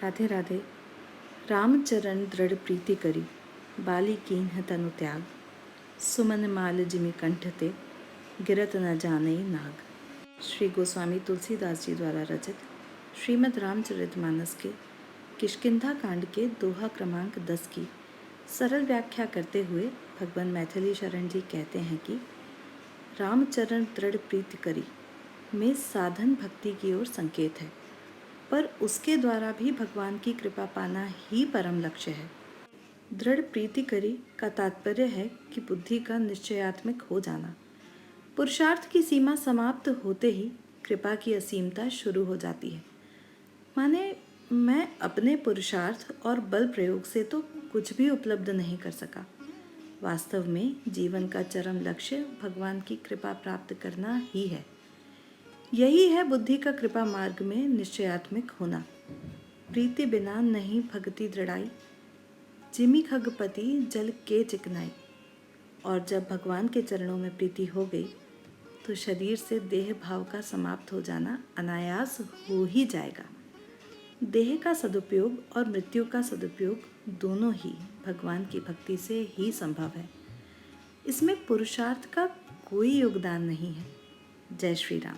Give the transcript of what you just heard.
राधे राधे। रामचरण दृढ़ प्रीति करी, बाली कीन्ह तनु त्याग, सुमन माल जिमि कंठ ते, गिरत न जानई नाग। श्री गोस्वामी तुलसीदास जी द्वारा रचित श्रीमद् रामचरितमानस के किष्किंधा कांड के दोहा क्रमांक 10 की सरल व्याख्या करते हुए भगवान मैथिली शरण जी कहते हैं कि रामचरण दृढ़ प्रीति करी में साधन भक्ति की ओर संकेत है, पर उसके द्वारा भी भगवान की कृपा पाना ही परम लक्ष्य है। दृढ़ प्रीति करी का तात्पर्य है कि बुद्धि का निश्चयात्मक हो जाना। पुरुषार्थ की सीमा समाप्त होते ही कृपा की असीमता शुरू हो जाती है। माने मैं अपने पुरुषार्थ और बल प्रयोग से तो कुछ भी उपलब्ध नहीं कर सका। वास्तव में जीवन का चरम लक्ष्य भगवान की कृपा प्राप्त करना ही है। यही है बुद्धि का कृपा मार्ग में निश्चयात्मक होना। प्रीति बिना नहीं भक्ति दृढ़ाई, जिमि खगपति जल के चिकनाई। और जब भगवान के चरणों में प्रीति हो गई तो शरीर से देह भाव का समाप्त हो जाना अनायास हो ही जाएगा। देह का सदुपयोग और मृत्यु का सदुपयोग दोनों ही भगवान की भक्ति से ही संभव है। इसमें पुरुषार्थ का कोई योगदान नहीं है। जय श्री राम।